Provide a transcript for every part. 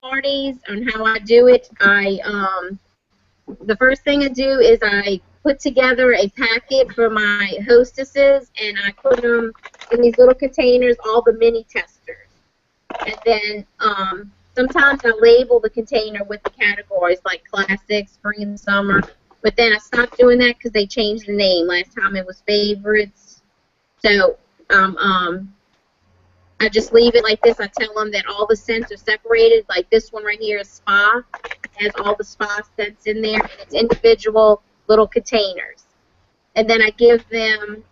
parties on how I do it. The first thing I do is I put together a packet for my hostesses, and I put them in these little containers, all the mini testers. And then sometimes I label the container with the categories like classic, spring and summer. But then I stopped doing that because they changed the name. Last time it was favorites. So I just leave it like this. I tell them that all the scents are separated. Like this one right here is spa. It has all the spa scents in there, and it's individual little containers. And then I give them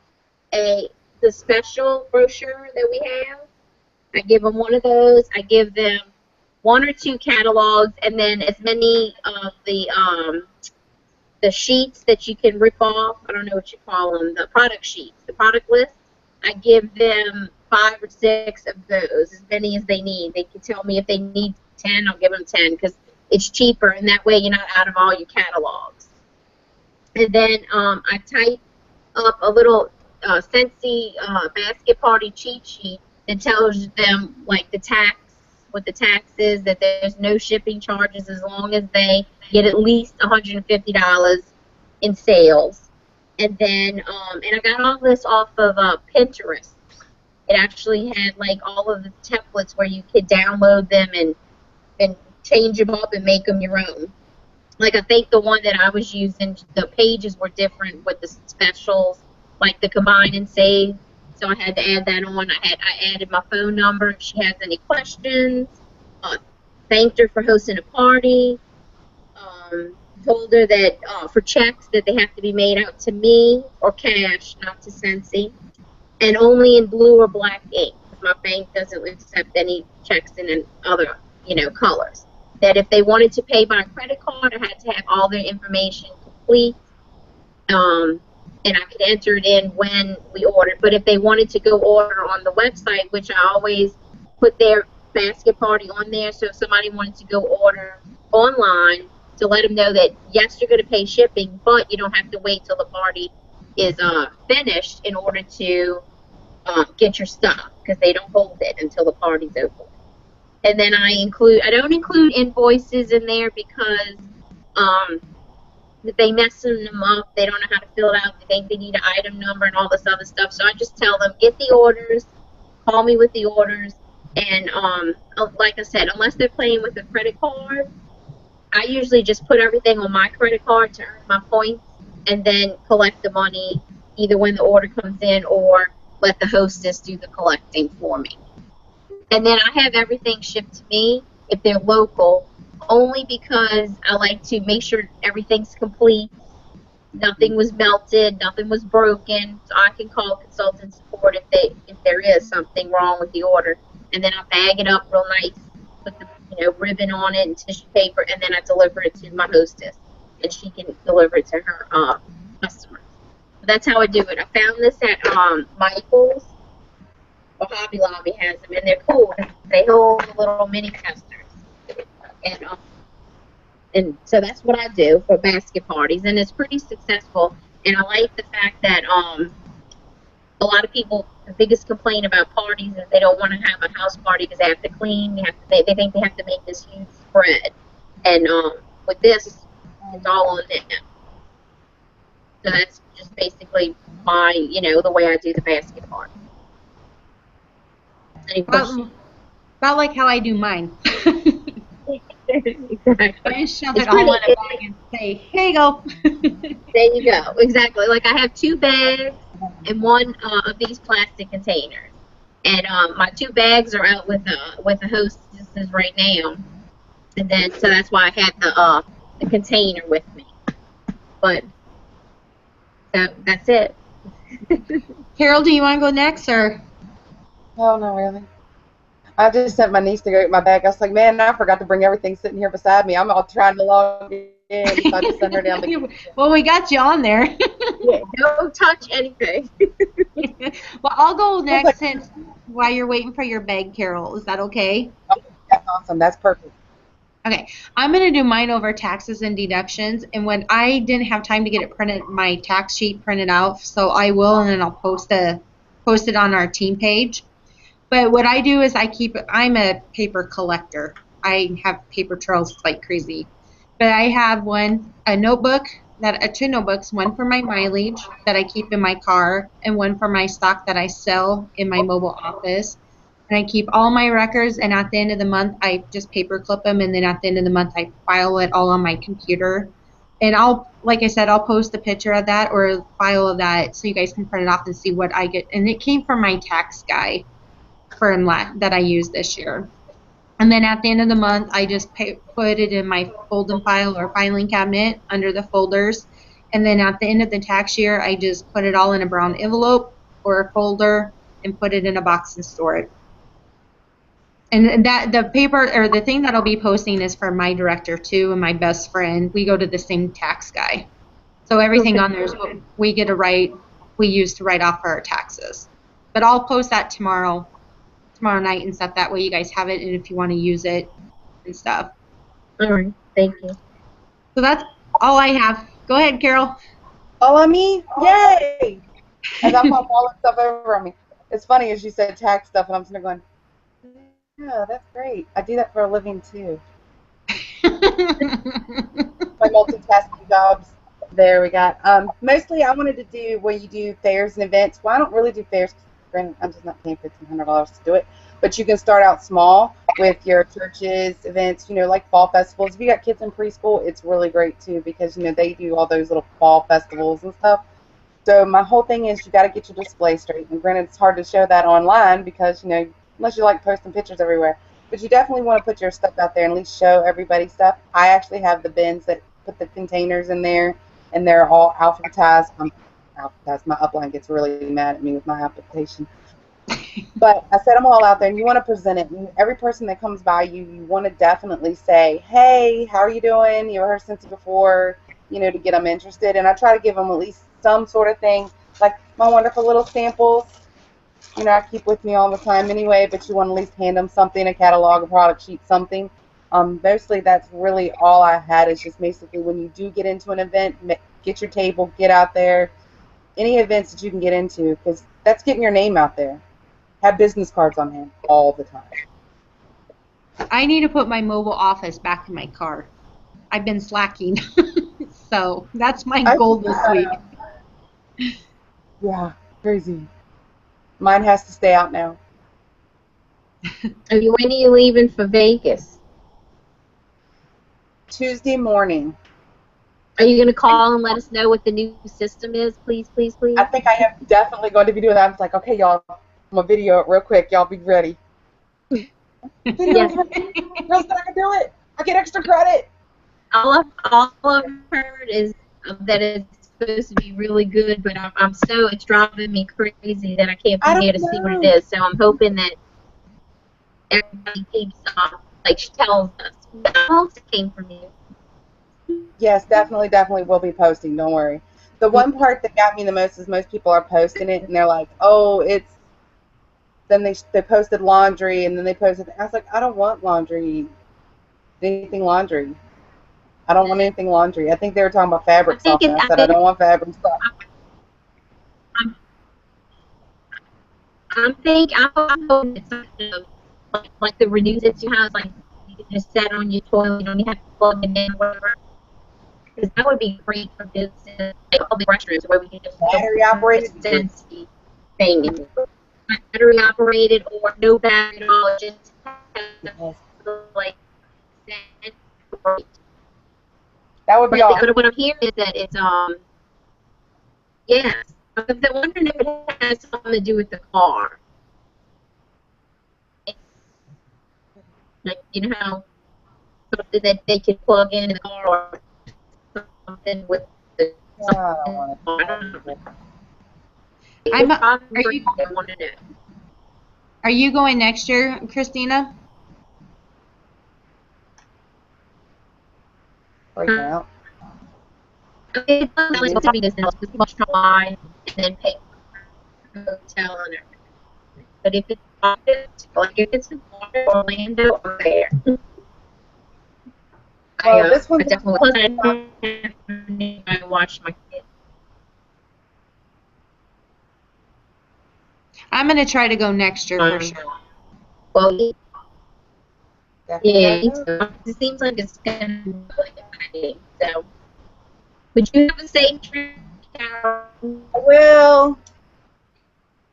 the special brochure that we have. I give them one of those. I give them 1 or 2 catalogs, and then as many of the sheets that you can rip off. I don't know what you call them. The product sheets, the product list. I give them 5 or 6 of those, as many as they need. They can tell me if they need 10, I'll give them 10 because it's cheaper, and that way you're not out of all your catalogs. And then I type up a little Scentsy basket party cheat sheet that tells them like the tax, what the tax is, that there's no shipping charges as long as they get at least $150 in sales. And then, and I got all this off of Pinterest. It actually had like all of the templates where you could download them and change them up and make them your own. Like I think the one that I was using, the pages were different with the specials, like the combine and save. So I had to add that on. I added my phone number if she has any questions. Thanked her for hosting a party. Told her that for checks that they have to be made out to me or cash, not to Scentsy, and only in blue or black ink. My bank doesn't accept any checks in other, colors. That if they wanted to pay by credit card, I had to have all their information complete, and I could enter it in when we ordered. But if they wanted to go order on the website, which I always put their basket party on there, so if somebody wanted to go order online, to let them know that, yes, you're going to pay shipping, but you don't have to wait till the party is finished in order to get your stuff, because they don't hold it until the party's over. And then I don't include invoices in there because if they mess them up, they don't know how to fill it out, they think they need an item number and all this other stuff. So I just tell them, get the orders, call me with the orders, and like I said, unless they're playing with a credit card, I usually just put everything on my credit card to earn my points and then collect the money either when the order comes in or let the hostess do the collecting for me. And then I have everything shipped to me if they're local, only because I like to make sure everything's complete, nothing was melted, nothing was broken, so I can call consultant support if there is something wrong with the order. And then I bag it up real nice, put the ribbon on it and tissue paper, and then I deliver it to my hostess, and she can deliver it to her customers. But that's how I do it. I found this at Michael's, or Hobby Lobby has them, and they're cool. They hold little mini testers, and so that's what I do for basket parties, and it's pretty successful. And I like the fact that a lot of people, the biggest complaint about parties is they don't want to have a house party because they have to clean. They think they have to make this huge spread. And with this, it's all on them. So that's just basically my, the way I do the basket party. Any questions? About like how I do mine. Exactly. I shove it all in a bag and say, here you go. There you go. Exactly. Like I have 2 bags and 1 of these plastic containers. And my 2 bags are out with the hostesses right now. And then, so that's why I had the container with me. But, so that's it. Carol, do you want to go next, or? No, not really. I just sent my niece to go get my bag. I was like, man, I forgot to bring everything sitting here beside me. I'm all trying to log in, so I just sent her down the Well, we got you on there. Yeah, don't touch anything. Well, I'll go next since while you're waiting for your bag, Carol. Is that okay? Oh, that's awesome. That's perfect. Okay, I'm going to do mine over taxes and deductions, and when I didn't have time to get it printed, my tax sheet printed out, so I will, and then I'll post it on our team page. But what I do is I'm a paper collector. I have paper trails like crazy. But I have a notebook, two notebooks, one for my mileage that I keep in my car, and one for my stock that I sell in my mobile office. And I keep all my records, and at the end of the month, I just paper clip them, and then at the end of the month, I file it all on my computer. And like I said, I'll post a picture of that or a file of that so you guys can print it off and see what I get. And it came from my tax guy that I used this year. And then at the end of the month, I just put it in my fold and file or filing cabinet under the folders. And then at the end of the tax year, I just put it all in a brown envelope or a folder and put it in a box and store it. And that the paper or the thing that I'll be posting is for my director too and my best friend. We go to the same tax guy. So everything on there is what we use to write off for our taxes. But I'll post that tomorrow night and stuff. That way you guys have it, and if you want to use it and stuff. All right, thank you. So that's all I have. Go ahead, Carol. All on me? Yay! As I pop all that stuff over on me. It's funny as you said tax stuff, and I'm sitting there going, yeah, that's great. I do that for a living too. My multitasking jobs. There we got. Mostly I wanted to do where you do fairs and events. Well, I don't really do fairs. Granted, I'm just not paying $1,500 to do it. But you can start out small with your churches, events, like fall festivals. If you got kids in preschool, it's really great too because, they do all those little fall festivals and stuff. So my whole thing is you got to get your display straight. And granted, it's hard to show that online because, unless you like posting pictures everywhere. But you definitely want to put your stuff out there and at least show everybody stuff. I actually have the bins that put the containers in there, and they're all alphabetized. My upline gets really mad at me with my application. But I set them all out there, and you want to present it. And every person that comes by you want to definitely say, hey, how are you doing? You ever heard Cincy before? To get them interested. And I try to give them at least some sort of thing, like my wonderful little samples. I keep with me all the time anyway, but you want to at least hand them something, a catalog, a product sheet, something. Mostly that's really all I had is just basically when you do get into an event, get your table, get out there. Any events that you can get into, because that's getting your name out there. Have business cards on hand all the time. I need to put my mobile office back in my car. I've been slacking. So that's my goal this week. Yeah, crazy. Mine has to stay out now. When are you leaving for Vegas? Tuesday morning. Are you going to call and let us know what the new system is, please, please, please? I think I am definitely going to be doing that. I'm like, okay, y'all, I'm going to video it real quick. Y'all be ready. Yes. Girls, I can do it. I get extra credit. All I've heard is that it's supposed to be really good, but it's driving me crazy that I can't be here to see what it is. So I'm hoping that everybody keeps tells us. The most came from you. Yes, definitely we'll be posting. Don't worry. The one part that got me the most is most people are posting it and they're like, oh, it's. Then they posted laundry and then they posted. I was like, I don't want laundry. Anything laundry. I don't want anything laundry. I think they were talking about fabric softener. I said I don't want fabric softener. I'm hoping it's something like the Renew that you have, like you can just set on your toilet, you don't even have to plug it in or whatever. Because that would be great for business, like all the restrooms where we can just battery operated thing, battery operated or no battery at all, just like that would be awesome. But what I'm hearing is that it's yes. I'm wondering if it has something to do with the car. Like, how something that they can plug in the car or something with the Are you going next year, Christina? Right now. It's to be this now because people try and then pay for hotel and everything. But if it's in Orlando or there. Well, this one's definitely I watch my kids. I'm going to try to go next year for sure. Well, Yeah, Definitely me gotta too. It seems like it's gonna be really exciting. So, would you have a safe trip, Carol? go. Well,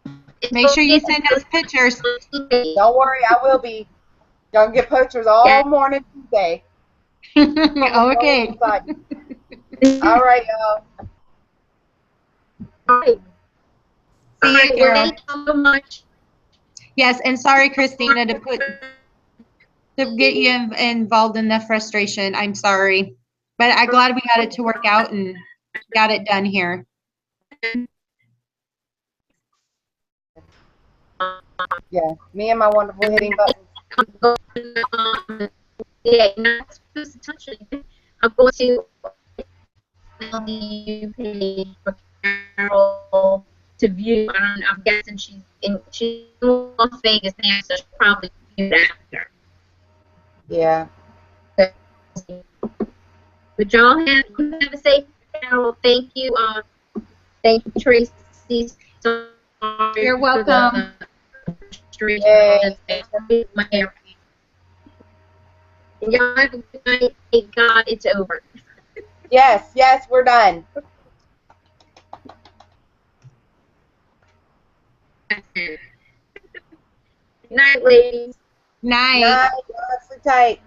And Make sure don't you forget to send us post pictures. on TV. don't worry, I will be. Gonna get pictures Yeah. all morning Tuesday. So Okay. excited. All right, y'all. All right. All See you, right. Well, Carol. thank you so much. Yes, and sorry, Christina, to get you involved in the frustration. I'm sorry, but I'm glad we got it to work out and got it done here. Yeah, me and my wonderful hitting buttons. I'm going, yeah, you're not supposed to touch it. I'm going to Ldu page for Carol to view. I'm guessing she's in Las Vegas now, so she'll probably view it after. Yeah. But y'all have a safe Carol. Thank you. Thank you, Tracy. Sorry You're for welcome. the frustration. Yay. My hair. And y'all have a good night. Thank God it's over. Yes, yes, we're done. Good night, ladies. Night. Night. Y'all sleep tight.